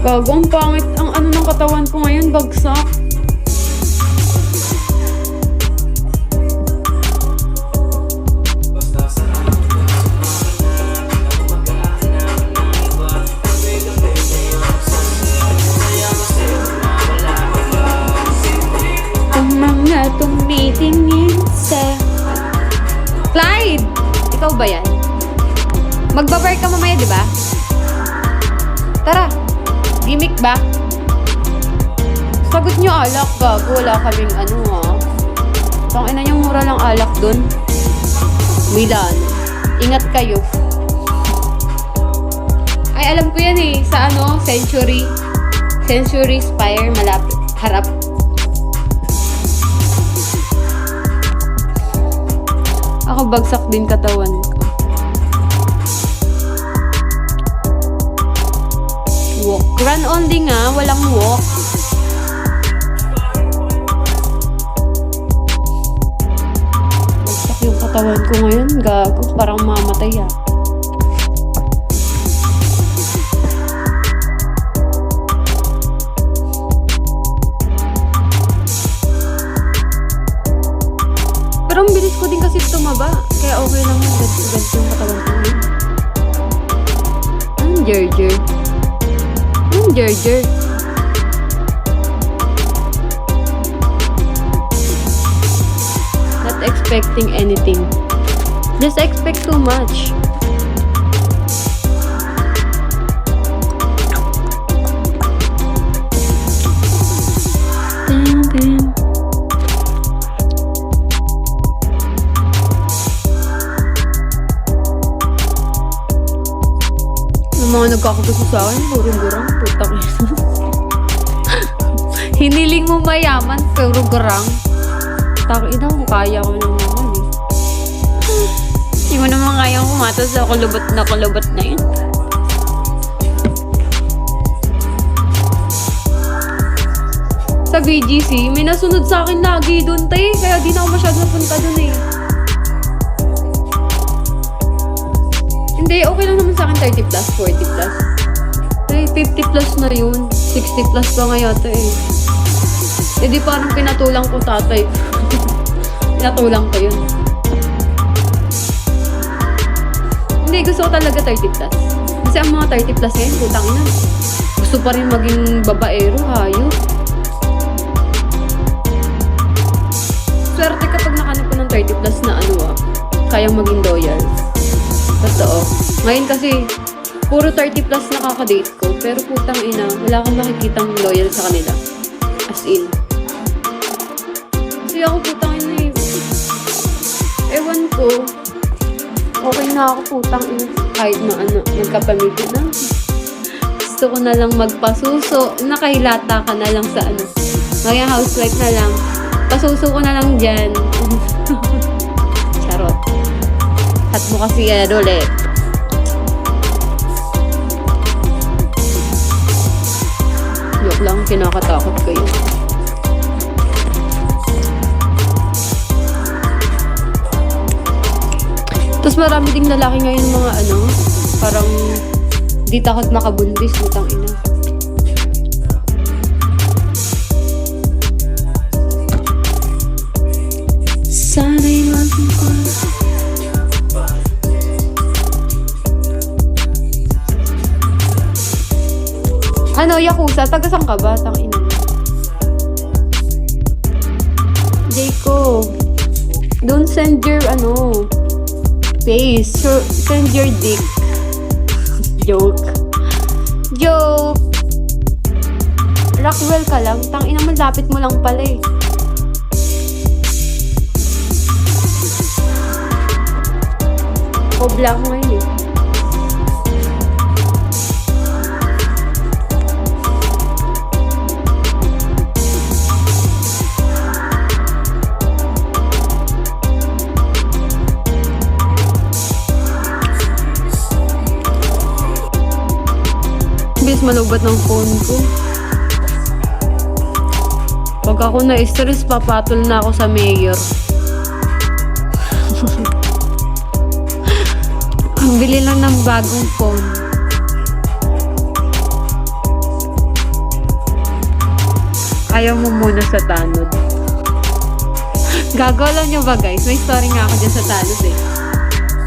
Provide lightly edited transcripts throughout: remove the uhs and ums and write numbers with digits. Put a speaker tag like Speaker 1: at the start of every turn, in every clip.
Speaker 1: Gago, ang pangit. Ang ano ng katawan ko ngayon, bagsak. Ang mga tumitingin sa... Clyde! Ikaw ba yan? Magbabar ka mamaya, di ba? Tara! Gimmick ba? Sagot nyo alak, gago. Wala kaming ano, ha. Tangina nyo, mura lang alak dun. Milan. Ingat kayo. Ay, alam ko yan eh. Sa ano, Century. Century Spire, malapit. Harap. Ako bagsak din katawan ko. Walk. Run only nga, walang walk. Bagsak yung katawan ko ngayon, gago. Parang mamatay ah. Pero ang bilis ko din kasi tumaba. Kaya okay lang yung ganito yung katawan ko ngayon. Ang jerjer. Jerjer. Not expecting anything. Just expect too much. Yung mga nagkakagusto sa akin, gurang-gurang, putang ina. Hiniling mo mayaman, pero garang. Takina ko, kaya ko naman eh. Hindi mo naman kayang kumatas sa kulubot na yun. Sa BGC, may nasunod sa akin lagi dun, tay. Kaya di na ako masyado napunta dun eh. Hindi, okay lang naman sa akin 30 plus, 40 plus. Ay, 50 plus na yun. 60 plus pa nga yata eh. E di parang pinatulang ko tatay. Pinatulang ko yun. Hindi, gusto ko talaga 30 plus. Kasi ang mga 30 plus ngayon, putang ina. Gusto pa rin maging babaero, hayop. Swerte kapag nakanap ko ng 30 plus na ano kayang maging loyal. Totoo. Ngayon kasi, puro 30 plus nakaka-date ko. Pero putang ina, wala kang makikitang loyal sa kanila. As in. Kasi ako putang ina eh. Ewan ko. Okay na ako putang ina. Kahit na ano, nagkapamilya na. Gusto ko na lang magpasuso. Nakahilata ka na lang sa ano. Mga housewife na lang. Pasuso ko na lang dyan. Charot. At mo kasi ulit. Joke lang, kinakatakot kayo. Tapos marami ding lalaki ngayon mga ano, parang di takot makabundis, butang ina. Sana'y magmukha. Ano, Yakuza? Tagasang ka ba? Tangina. Jacob, don't send your, face. Send your dick. Joke. Joke. Rockwell ka lang. Tangina mo, lapit mo lang pala eh. Obla ko ngayon eh. Bilis malubat ng phone ko. Pag ako na-stress, papatol na ako sa mayor. Ang bili lang ng bagong phone. Ayaw mo muna sa tanod. Gago, alam nyo ba guys? May story nga ako dyan sa tanod eh.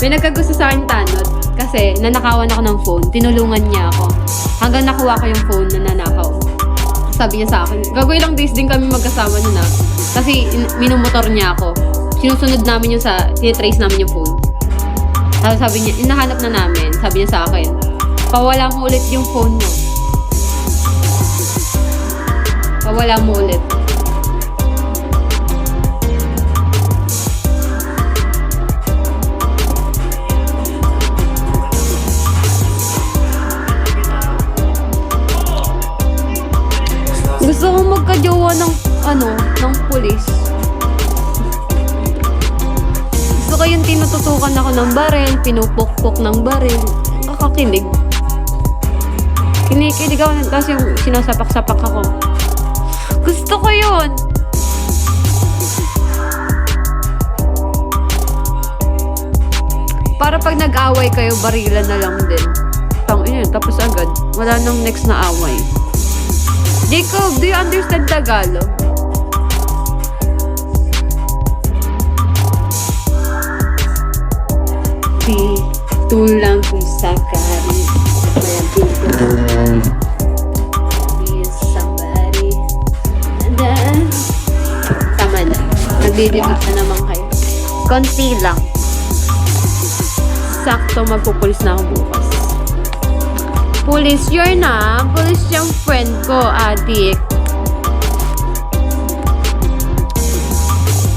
Speaker 1: May nagkagusto sa akin tanod kasi nanakawan ako ng phone. Tinulungan niya ako. Hanggang nakuha ko yung phone na nanakaw. Sabi niya sa akin, gago, ilang days din kami magkasama nun ah. Kasi minumotor niya ako. Sinusunod namin yung tinitrace namin yung phone. Tapos sabi niya, inahanap na namin. Sabi niya sa akin, pawala mo ulit yung phone mo. Pawala mo ulit. Gusto ko magka-jowa ng pulis. Gusto ko yung tinututukan ako ng baril, pinupukpok ng baril. Kakakilig. Kinikilig ako, tapos yung sinasapak-sapak ako. Gusto ko yun. Para pag nag-away kayo, barilan na lang din. Tapos agad. Wala nang next na away. Jacob, do you understand Tagalog? Tulang kung sakari. Kaya be somebody. Tama na. Nagdidibig na naman kayo. Konti lang. Sakto magpupulis na ako bukas. Pulis yun na. Pulis yung friend ko, adik.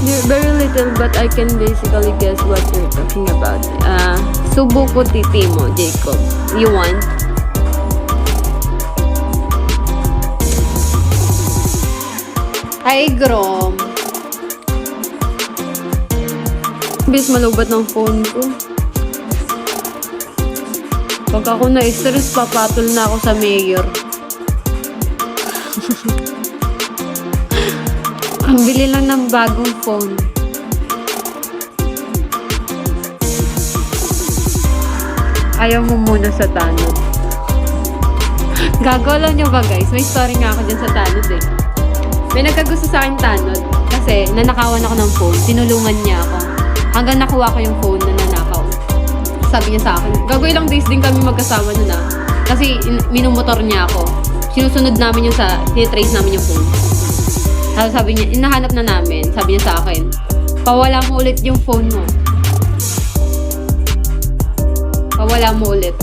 Speaker 1: You're very little but I can basically guess what you're talking about. Subo ko titi mo, Jacob. You want? Hi, Grom. Bis malubat ng phone ko. Pag ako na-stress, papatol na ako sa mayor. Ang bili lang ng bagong phone. Ayaw mo muna sa tanod. Gago, alam nyo ba guys? May story nga ako dyan sa tanod eh. May nagkagusto sa akin tanod kasi nanakawan ako ng phone. Tinulungan niya ako. Hanggang nakuha ko yung phone na nanakaw. Sabi niya sa akin, gago, ilang days din kami magkasama nun ah. Kasi minumotor niya ako. Sinusunod namin yung tinitrace namin yung phone. Tapos sabi niya, inahanap na namin. Sabi niya sa akin, pawala mo ulit yung phone mo. Pawala mo ulit.